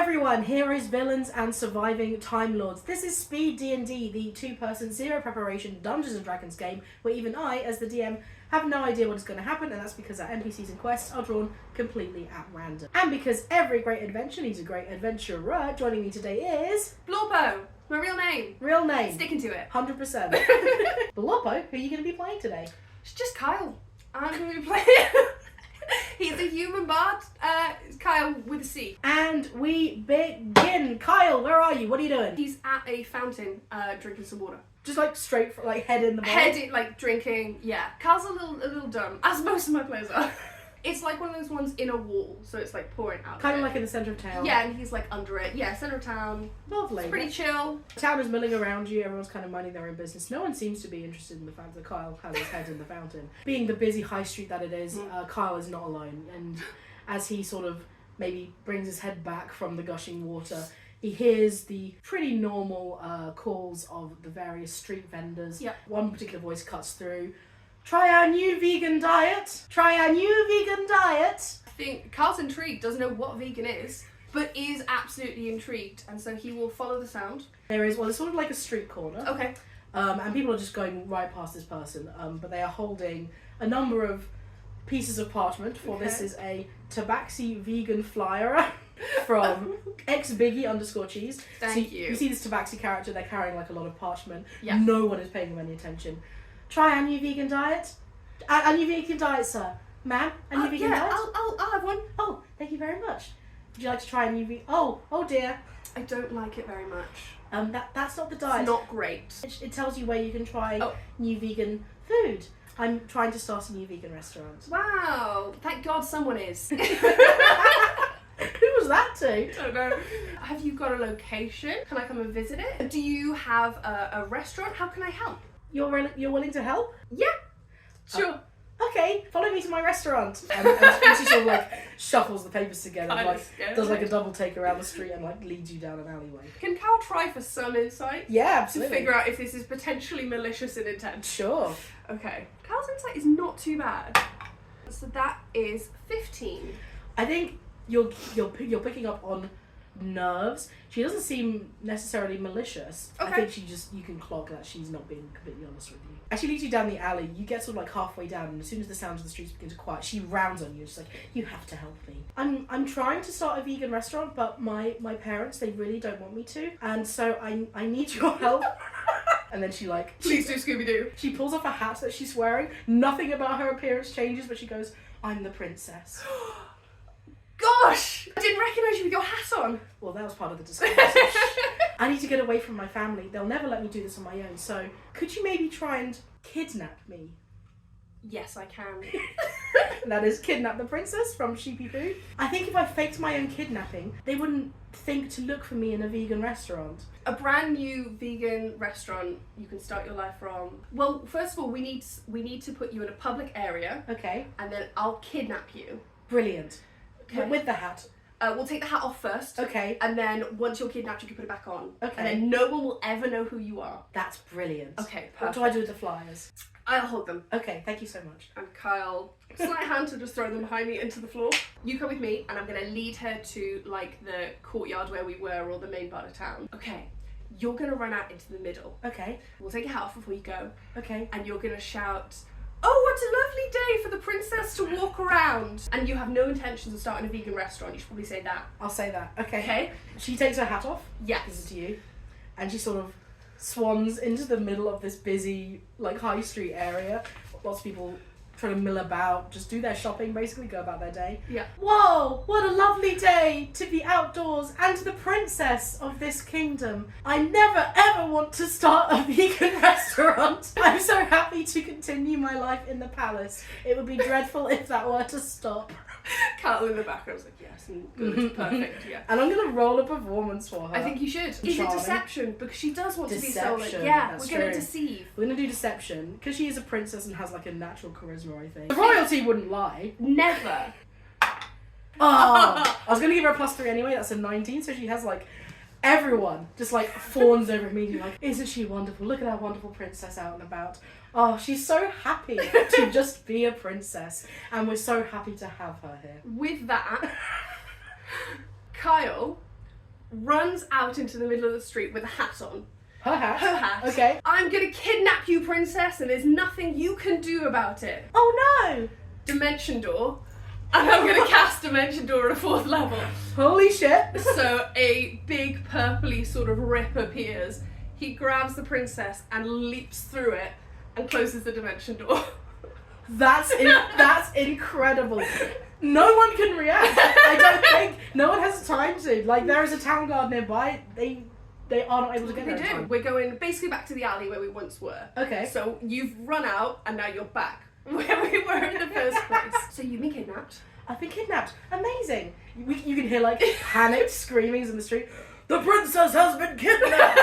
everyone, heroes, villains, and surviving Time Lords. This is Speed D&D, the two-person, zero preparation Dungeons & Dragons game, where even I, as the DM, have no idea what is going to happen, and that's because our NPCs and quests are drawn completely at random. And because every great adventure needs a great adventurer, joining me today is... Blorpo! My real name. Real name. Sticking to it. 100%. Blorpo, who are you going to be playing today? It's just Cyle. I'm going to be playing... He's a human bard, Cyle with a C. And we begin. Cyle, where are you? What are you doing? He's at a fountain, drinking some water. Just like straight, like head in the bowl? Head in, like drinking, yeah. Kyle's a little dumb, as most of my players are. It's like one of those ones in a wall, so it's like pouring out. Kind of like in the centre of town. Yeah, and he's like under it. Yeah, centre of town. Lovely. It's pretty chill. The town is milling around you, everyone's kind of minding their own business. No one seems to be interested in the fact that Cyle has his head in the fountain. Being the busy high street that it is, Cyle is not alone. And as he sort of maybe brings his head back from the gushing water, he hears the pretty normal calls of the various street vendors. Yep. One particular voice cuts through. Try our new vegan diet. Try our new vegan diet. I think Kyle's intrigued, doesn't know what vegan is, but is absolutely intrigued, and so he will follow the sound. There is, well, it's sort of like a street corner. Okay. And people are just going right past this person, but they are holding a number of pieces of parchment, for this is a Tabaxi vegan flyer from xBiggie_cheese. Thank you. You see this Tabaxi character, they're carrying like a lot of parchment. Yeah. No one is paying them any attention. Try our new vegan diet. Our new vegan diet, sir. Ma'am, a new vegan diet? I'll have one. Oh, thank you very much. Would you like to try a new vegan... Oh dear. I don't like it very much. That's not the diet. It's not great. It tells you where you can try new vegan food. I'm trying to start a new vegan restaurant. Wow, thank God someone is. Who was that to? I don't know. Have you got a location? Can I come and visit it? Do you have a restaurant? How can I help? You're willing to help? Yeah, sure. Okay, follow me to my restaurant. And she sort of like shuffles the papers together and like does like a double take around the street and like leads you down an alleyway. Can Cal try for some insight? Yeah, absolutely. To figure out if this is potentially malicious in intent. Sure. Okay. Cal's insight is not too bad. So that is 15. I think you're picking up on nerves. She doesn't seem necessarily malicious. Okay. I think you can clock that she's not being completely honest with you. As she leads you down the alley, you get sort of like halfway down, and as soon as the sounds of the streets begin to quiet, she rounds on you. She's like, "You have to help me. I'm trying to start a vegan restaurant, but my parents, they really don't want me to, and so I need your help." And then she Please do Scooby-Doo. She pulls off a hat that she's wearing. Nothing about her appearance changes, but she goes, "I'm the princess." Gosh! I didn't recognise you with your hat on. Well, that was part of the disguise. I need to get away from my family. They'll never let me do this on my own. So, could you maybe try and kidnap me? Yes, I can. And that is kidnap the princess from Sheepy Food. I think if I faked my own kidnapping, they wouldn't think to look for me in a vegan restaurant. A brand new vegan restaurant you can start your life from. Well, first of all, we need to put you in a public area. Okay. And then I'll kidnap you. Brilliant. Okay. With the hat. We'll take the hat off first. Okay. And then once you're kidnapped, you can put it back on. Okay. And then no one will ever know who you are. That's brilliant. Okay, perfect. What do I do with the flyers? I'll hold them. Okay, thank you so much. And Cyle, slight hand to just throw them behind me into the floor. You come with me, and I'm going to lead her to, like, the courtyard where we were, or the main part of town. Okay, you're going to run out into the middle. Okay. We'll take your hat off before you go. Okay. And you're going to shout, "Oh, what a lovely day for the princess to walk around." And you have no intentions of starting a vegan restaurant. You should probably say that. I'll say that. Okay. Okay. She takes her hat off. Yes. Gives it to you. And she sort of swans into the middle of this busy, like, high street area. Lots of people trying to mill about, just do their shopping, basically, go about their day. Yeah. Whoa, what a lovely day to be outdoors and the princess of this kingdom. I never ever want to start a vegan restaurant. I'm so happy to continue my life in the palace. It would be dreadful if that were to stop. Cyle in the background was like, yes, good, perfect, yeah. And I'm going to roll a performance for her. I think you should. Is it Charming. deception? Because she does want to be so, like, Deception, yeah, that's we're going to true. deceive. We're going to do deception, because she is a princess and has, like, a natural charisma, I think. The royalty wouldn't lie. Never. Oh, I was going to give her a +3 anyway, that's a 19, so she has, like, everyone just, like, fawns over me, like, isn't she wonderful? Look at our wonderful princess out and about. Oh, she's so happy to just be a princess, and we're so happy to have her here. With that, Cyle runs out into the middle of the street with a hat on. Her hat? Her hat. Okay. I'm gonna kidnap you, princess, and there's nothing you can do about it. Oh no! Dimension door. And I'm gonna cast Dimension Door at a 4th level. Holy shit! So a big purpley sort of rip appears. He grabs the princess and leaps through it and closes the Dimension Door. That's incredible. No one can react. I don't think. No one has time to. Like, there is a town guard nearby. They are not able to get there in time. We're going basically back to the alley where we once were. Okay. So you've run out and now you're back where we were in the first place. So you've been kidnapped. I've been kidnapped. Amazing. You can hear like panicked screamings in the street. The princess has been kidnapped.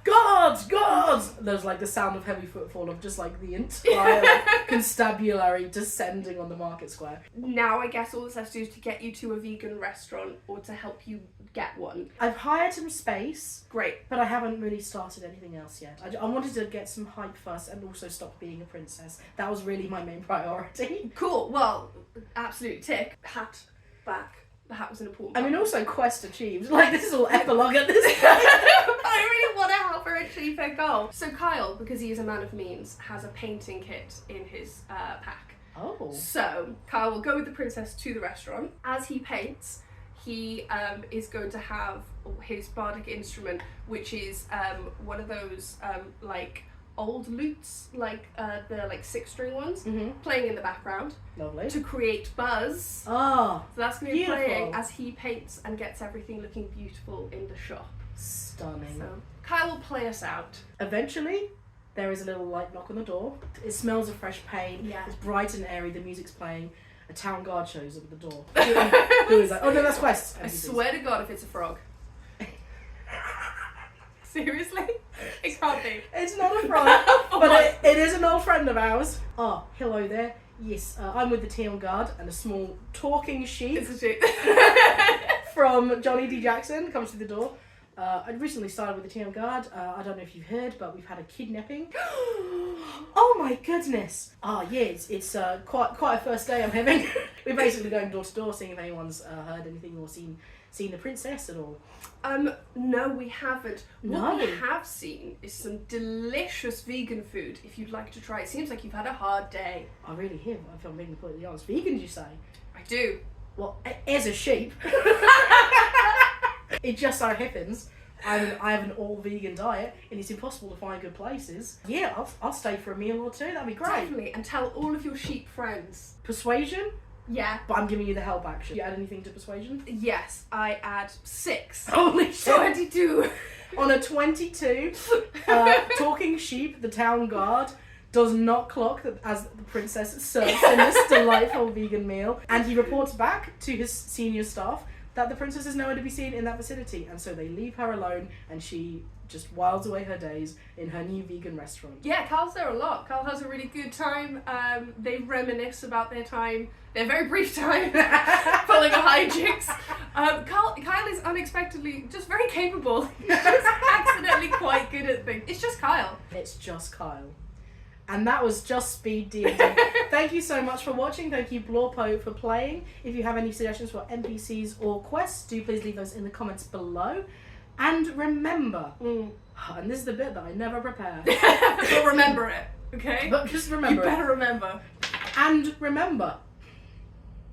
Guards, guards! There's like the sound of heavy footfall of just like the entire constabulary descending on the market square. Now I guess all this has to do is to get you to a vegan restaurant or to help you get one. I've hired some space. Great. But I haven't really started anything else yet. I wanted to get some hype first and also stop being a princess. That was really my main priority. Cool. Well, absolute tick. Hat back. The hat was an important I part. mean, also quest achieved. Like, this is all epilogue at this point. I really want to help her achieve her goal. So Cyle, because he is a man of means, has a painting kit in his pack. Oh. So Cyle will go with the princess to the restaurant. As he paints, he is going to have his bardic instrument, which is one of those like old lutes, like the 6-string ones, playing in the background. Lovely. To create buzz. Oh, So that's going to be beautiful. playing as he paints and gets everything looking beautiful in the shop. Stunning. So Cyle will play us out. Eventually, there is a little light knock on the door. It smells of fresh paint. Yeah. It's bright and airy. The music's playing. A town guard shows up at the door. Who is like, oh no, that's Quest. I swear to God if it's a frog. Seriously? It can't be. It's not a frog, but it is an old friend of ours. Oh, hello there. Yes, I'm with the town guard, and a small talking sheep It's a shit. from Johnny D. Jackson comes to the door. I recently started with the town guard. I don't know if you've heard, but we've had a kidnapping. Oh my goodness! Oh yeah, it's quite a first day I'm having. We're basically going door to door, seeing if anyone's heard anything or seen the princess at all. No, we haven't. No. What we have seen is some delicious vegan food. If you'd like to try, it seems like you've had a hard day. I really have. If I'm being completely honest. Vegan, you say? I do. Well, as a sheep. It just so happens I have an all-vegan diet and it's impossible to find good places. Yeah, I'll stay for a meal or two. That'd be great. Definitely. And tell all of your sheep friends. Persuasion? Yeah. But I'm giving you the help action. You add anything to persuasion? Yes, I add 6. Holy shit! 22. On a 22, talking sheep, the town guard, does not clock as the princess serves in this delightful vegan meal, and he reports back to his senior staff that the princess is nowhere to be seen in that vicinity, and so they leave her alone, and she just whiles away her days in her new vegan restaurant. Yeah, Carl's there a lot. Carl has a really good time. They reminisce about their very brief time pulling a hijinks. Kyle is unexpectedly just very capable. He's accidentally quite good at things. It's just Cyle. It's just Cyle. And that was just Speed D&D. Thank you so much for watching. Thank you, Blorpo, for playing. If you have any suggestions for NPCs or quests, do please leave those in the comments below. And remember, and this is the bit that I never prepare. But remember it, okay? But just remember You better remember. And remember,